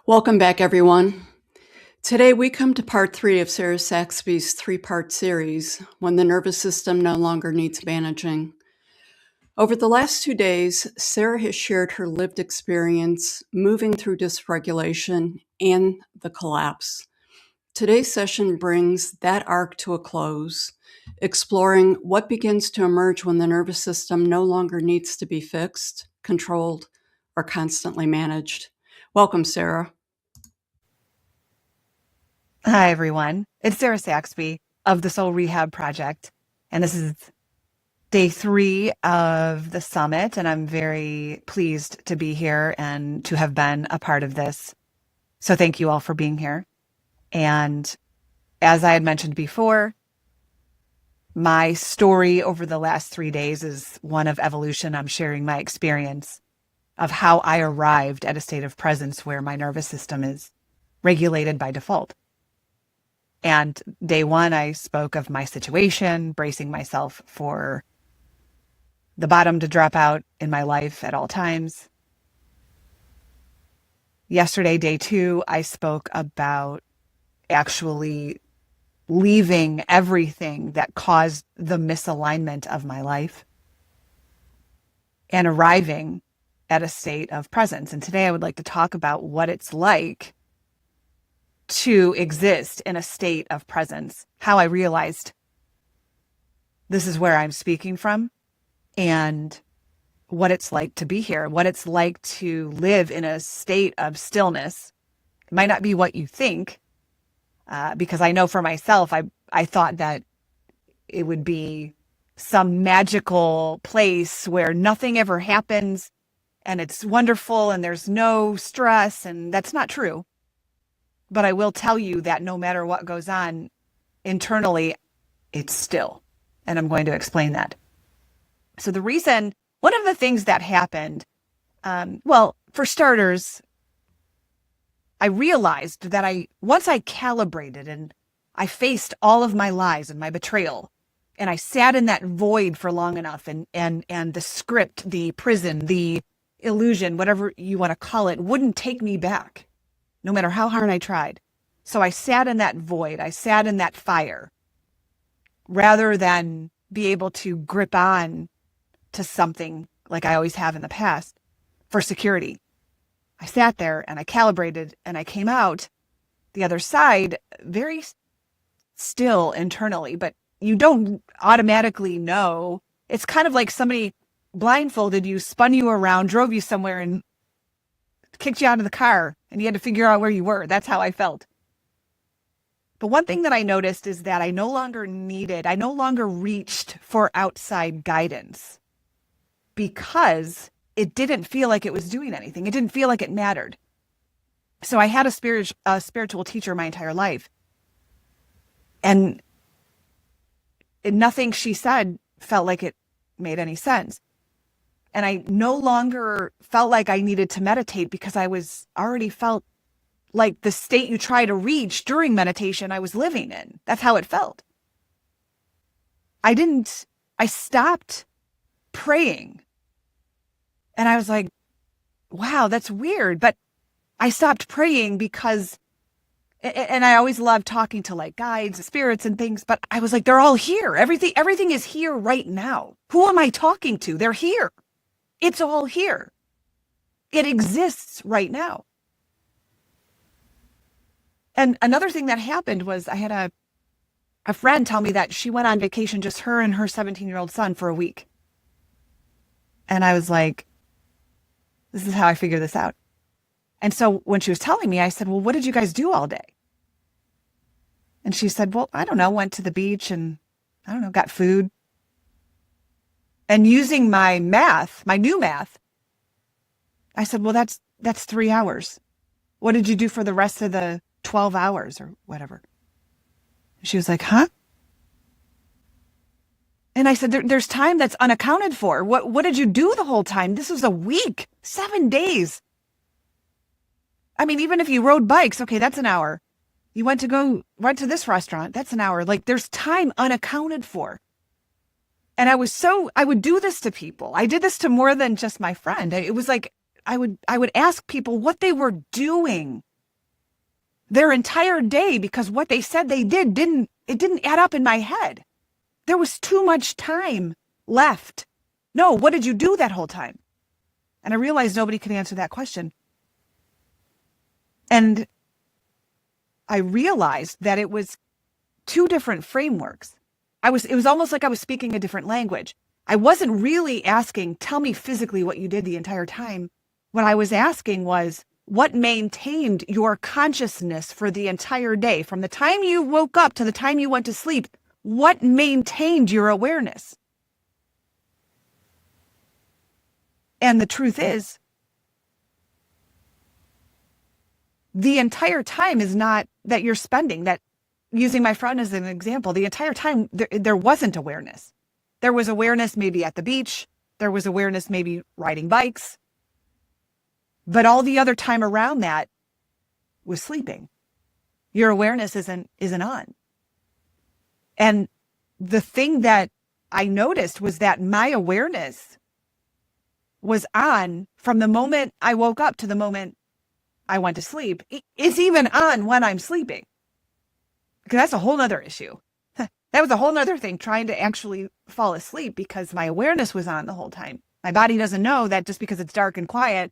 Welcome back, everyone. Today we come to part 3 of Sarah Saxby's 3-part series, When the Nervous System No Longer Needs Managing. Over the last 2 days, Sarah has shared her lived experience moving through dysregulation and the collapse. Today's session brings that arc to a close, exploring what begins to emerge when the nervous system no longer needs to be fixed, controlled, or constantly managed. Welcome, Sarah. Hi, everyone. It's Sarah Saxby of the Soul Rehab Project, and this is day 3 of the summit, and I'm very pleased to be here and to have been a part of this. So thank you all for being here. And as I had mentioned before, my story over the last 3 days is one of evolution. I'm sharing my experience of how I arrived at a state of presence where my nervous system is regulated by default. And day 1, I spoke of my situation, bracing myself for the bottom to drop out in my life at all times. Yesterday, day 2, I spoke about actually leaving everything that caused the misalignment of my life and arriving at a state of presence. And today I would like to talk about what it's like to exist in a state of presence, how I realized this is where I'm speaking from, and what it's like to be here, what it's like to live in a state of stillness. It might not be what you think, because I know for myself, I thought that it would be some magical place where nothing ever happens and it's wonderful and there's no stress, and that's not true. But I will tell you that no matter what goes on internally, it's still. And I'm going to explain that. So one of the things that happened, well, for starters, I realized that once I calibrated and I faced all of my lies and my betrayal, and I sat in that void for long enough, and the script, the prison, the illusion, whatever you want to call it, wouldn't take me back, no matter how hard I tried. So I sat in that void. I sat in that fire rather than be able to grip on to something like I always have in the past for security. I sat there and I calibrated, and I came out the other side very still internally, but you don't automatically know. It's kind of like somebody blindfolded you, spun you around, drove you somewhere, and kicked you out of the car, and you had to figure out where you were. That's how I felt. But one thing that I noticed is that I no longer reached for outside guidance because it didn't feel like it was doing anything. It didn't feel like it mattered. So I had a spiritual teacher my entire life, and nothing she said felt like it made any sense. And I no longer felt like I needed to meditate because I already felt like the state you try to reach during meditation I was living in. That's how it felt. I stopped praying. And I was like, wow, that's weird. But I stopped praying because, and I always loved talking to like guides, spirits and things, but I was like, they're all here. Everything is here right now. Who am I talking to? They're here. It's all here. It exists right now. And another thing that happened was I had a friend tell me that she went on vacation, just her and her 17-year-old son, for a week. And I was like, this is how I figure this out. And so when she was telling me, I said, well, what did you guys do all day? And she said, well, I don't know, went to the beach and got food. And using my new math, I said, well, that's 3 hours. What did you do for the rest of the 12 hours or whatever? She was like, huh? And I said, there's time that's unaccounted for. What did you do the whole time? This was a week, 7 days. I mean, even if you rode bikes, okay, that's an hour. You went to this restaurant, that's an hour. Like, there's time unaccounted for. And I would do this to people. I did this to more than just my friend. It was like, I would ask people what they were doing their entire day because what they said they didn't add up in my head. There was too much time left. No, what did you do that whole time? And I realized nobody could answer that question. And I realized that it was two different frameworks. It was almost like I was speaking a different language. I wasn't really asking, tell me physically what you did the entire time. What I was asking was, what maintained your consciousness for the entire day? From the time you woke up to the time you went to sleep, what maintained your awareness? And the truth is, the entire time is not that you're spending, that using my friend as an example, the entire time there wasn't awareness. There was awareness maybe at the beach. There was awareness maybe riding bikes. But all the other time around that was sleeping. Your awareness isn't on. And the thing that I noticed was that my awareness was on from the moment I woke up to the moment I went to sleep. It's even on when I'm sleeping. Because that's a whole nother issue. That was a whole nother thing, trying to actually fall asleep because my awareness was on the whole time. My body doesn't know that just because it's dark and quiet,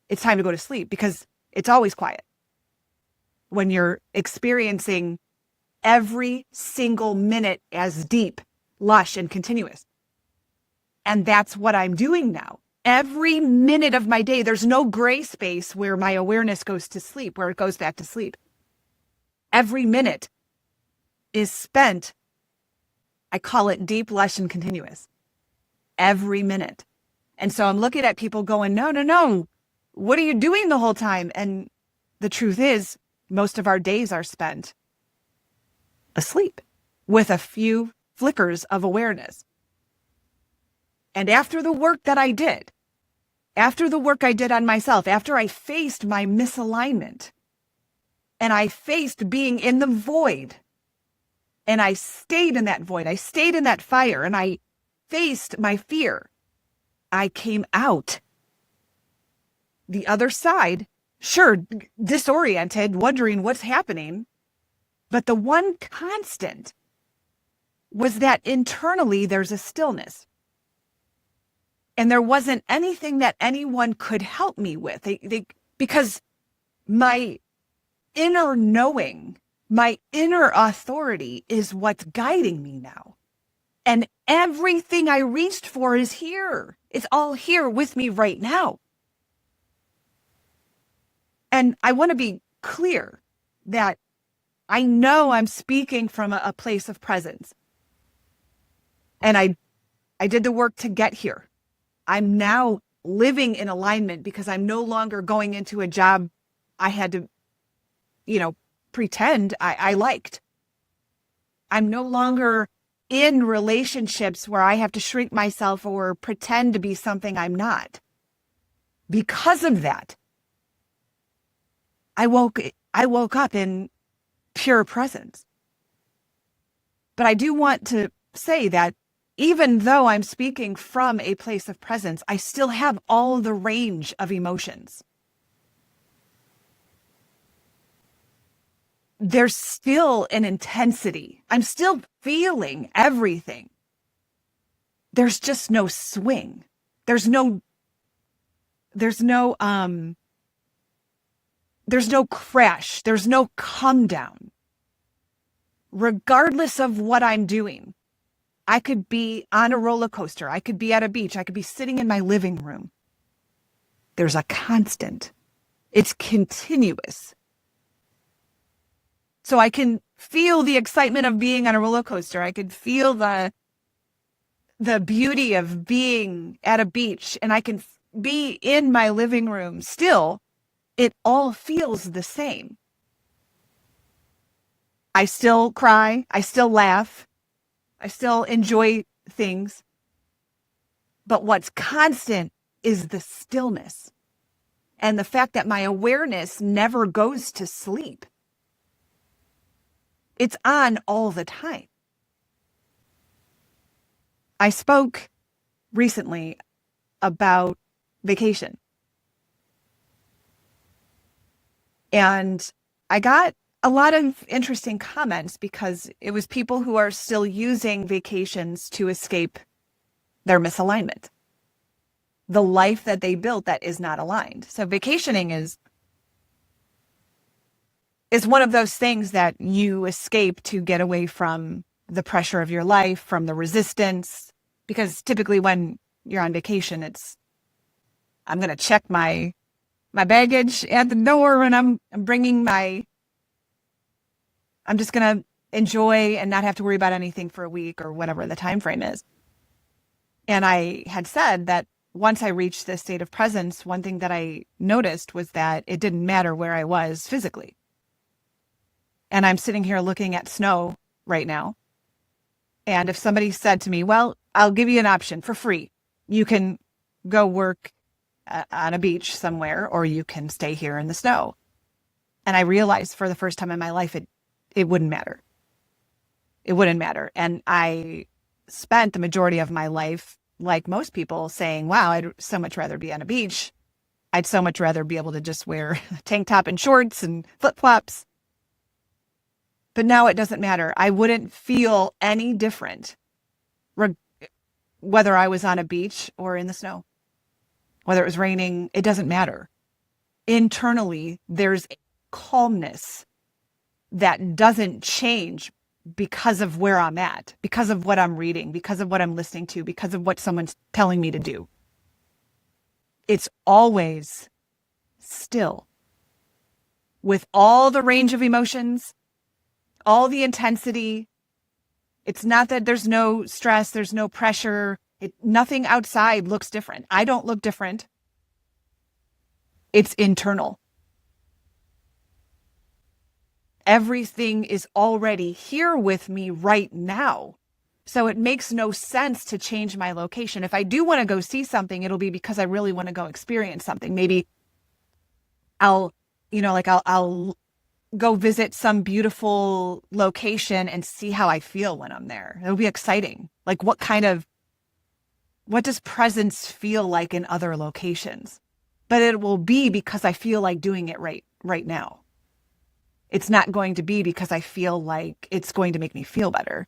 it's time to go to sleep, because it's always quiet. When you're experiencing every single minute as deep, lush, and continuous. And that's what I'm doing now. Every minute of my day, there's no gray space where my awareness goes to sleep, where it goes back to sleep. Every minute is spent, I call it deep, lush, and continuous. Every minute. And so I'm looking at people going, no. What are you doing the whole time? And the truth is, most of our days are spent asleep with a few flickers of awareness. And after the work that I did, after the work I did on myself, after I faced my misalignment, and I faced being in the void, and I stayed in that void, I stayed in that fire, and I faced my fear, I came out the other side, sure, disoriented, wondering what's happening. But the one constant was that internally there's a stillness. And there wasn't anything that anyone could help me with. Because my inner knowing, my inner authority is what's guiding me now. And everything I reached for is here. It's all here with me right now. And I want to be clear that I know I'm speaking from a place of presence. And I did the work to get here. I'm now living in alignment because I'm no longer going into a job I had to, pretend I liked. I'm no longer in relationships where I have to shrink myself or pretend to be something I'm not. Because of that, I woke up in pure presence. But I do want to say that even though I'm speaking from a place of presence, I still have all the range of emotions. There's still an intensity. I'm still feeling everything. There's just no swing. There's no crash. There's no come down. Regardless of what I'm doing, I could be on a roller coaster. I could be at a beach. I could be sitting in my living room. There's a constant. It's continuous. So I can feel the excitement of being on a roller coaster. I could feel the beauty of being at a beach, and I can be in my living room. Still, it all feels the same. I still cry. I still laugh. I still enjoy things. But what's constant is the stillness and the fact that my awareness never goes to sleep. It's on all the time. I spoke recently about vacation, and I got a lot of interesting comments because it was people who are still using vacations to escape their misalignment, the life that they built that is not aligned. So vacationing is one of those things that you escape to get away from the pressure of your life, from the resistance, because typically when you're on vacation, it's I'm going to check my baggage at the door, and I'm bringing I'm just going to enjoy and not have to worry about anything for a week or whatever the time frame is. And I had said that once I reached this state of presence, one thing that I noticed was that it didn't matter where I was physically. And I'm sitting here looking at snow right now. And if somebody said to me, well, I'll give you an option for free. You can go work on a beach somewhere, or you can stay here in the snow. And I realized for the first time in my life, it wouldn't matter. It wouldn't matter. And I spent the majority of my life, like most people, saying, wow, I'd so much rather be on a beach. I'd so much rather be able to just wear a tank top and shorts and flip-flops. But now it doesn't matter. I wouldn't feel any different whether I was on a beach or in the snow, whether it was raining. It doesn't matter. Internally, there's a calmness that doesn't change because of where I'm at, because of what I'm reading, because of what I'm listening to, because of what someone's telling me to do. It's always still, with all the range of emotions, all the intensity. It's not that there's no stress, there's no pressure. Nothing outside looks different. I don't look different. It's internal. Everything is already here with me right now. So it makes no sense to change my location. If I do want to go see something, it'll be because I really want to go experience something. Maybe I'll go visit some beautiful location and see how I feel when I'm there. It'll be exciting. Like what does presence feel like in other locations? But it will be because I feel like doing it right now. It's not going to be because I feel like it's going to make me feel better.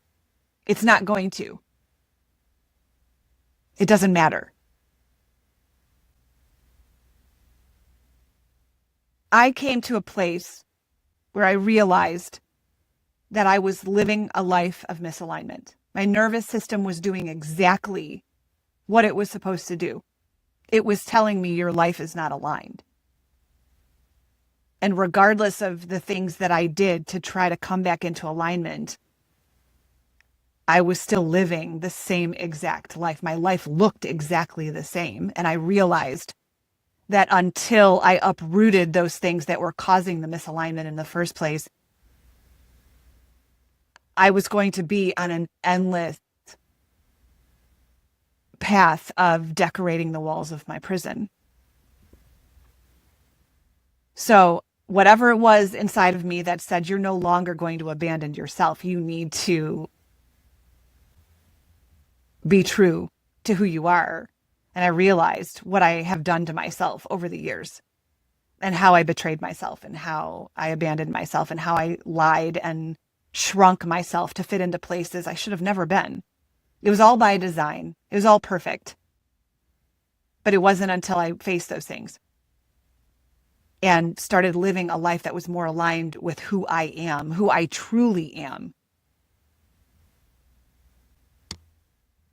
It's not going to. It doesn't matter. I came to a place where I realized that I was living a life of misalignment. My nervous system was doing exactly what it was supposed to do. It was telling me your life is not aligned. And regardless of the things that I did to try to come back into alignment, I was still living the same exact life. My life looked exactly the same. And I realized that until I uprooted those things that were causing the misalignment in the first place, I was going to be on an endless path of decorating the walls of my prison. So whatever it was inside of me that said, you're no longer going to abandon yourself, you need to be true to who you are. And I realized what I have done to myself over the years and how I betrayed myself and how I abandoned myself and how I lied and shrunk myself to fit into places I should have never been. It was all by design. It was all perfect. But it wasn't until I faced those things and started living a life that was more aligned with who I am, who I truly am.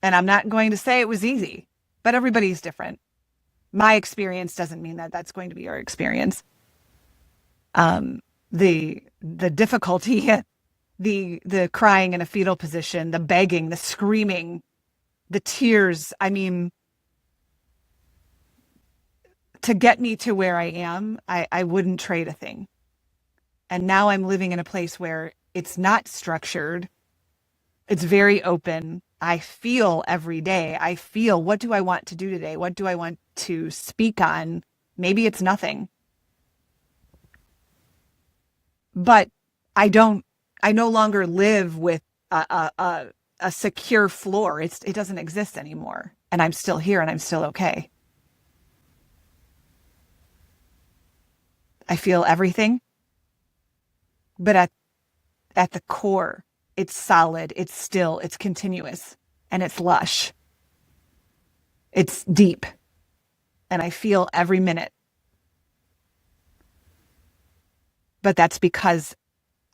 And I'm not going to say it was easy, but everybody's different. My experience doesn't mean that that's going to be your experience. The difficulty, the crying in a fetal position, the begging, the screaming, the tears. I mean, to get me to where I am, I wouldn't trade a thing. And now I'm living in a place where it's not structured. It's very open. I feel every day. I feel, what do I want to do today? What do I want to speak on? Maybe it's nothing. But I no longer live with a a secure floor. It doesn't exist anymore. And I'm still here and I'm still okay. I feel everything, but at the core, it's solid, it's still, it's continuous, and it's lush. It's deep. And I feel every minute. But that's because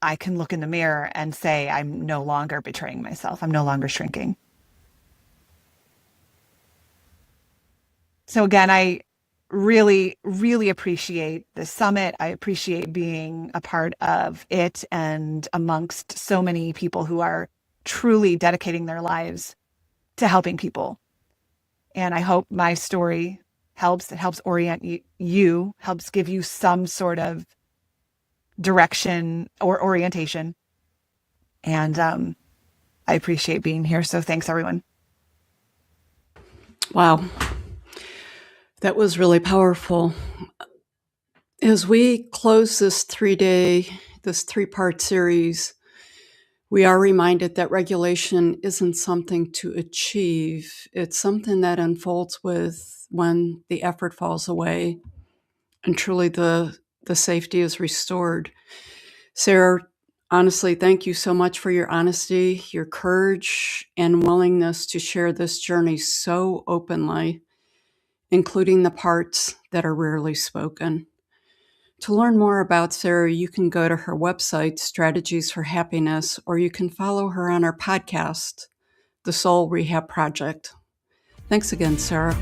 I can look in the mirror and say, I'm no longer betraying myself. I'm no longer shrinking. So again, I really, really appreciate the summit. I appreciate being a part of it and amongst so many people who are truly dedicating their lives to helping people. And I hope my story helps. It helps orient you, helps give you some sort of direction or orientation. And I appreciate being here. So thanks, everyone. Wow. That was really powerful. As we close this three-part series, we are reminded that regulation isn't something to achieve. It's something that unfolds when the effort falls away and truly the safety is restored. Sarah, honestly, thank you so much for your honesty, your courage, and willingness to share this journey so openly, including the parts that are rarely spoken. To learn more about Sarah, you can go to her website, Strategies for Happiness, or you can follow her on our podcast, The Soul Rehab Project. Thanks again, Sarah.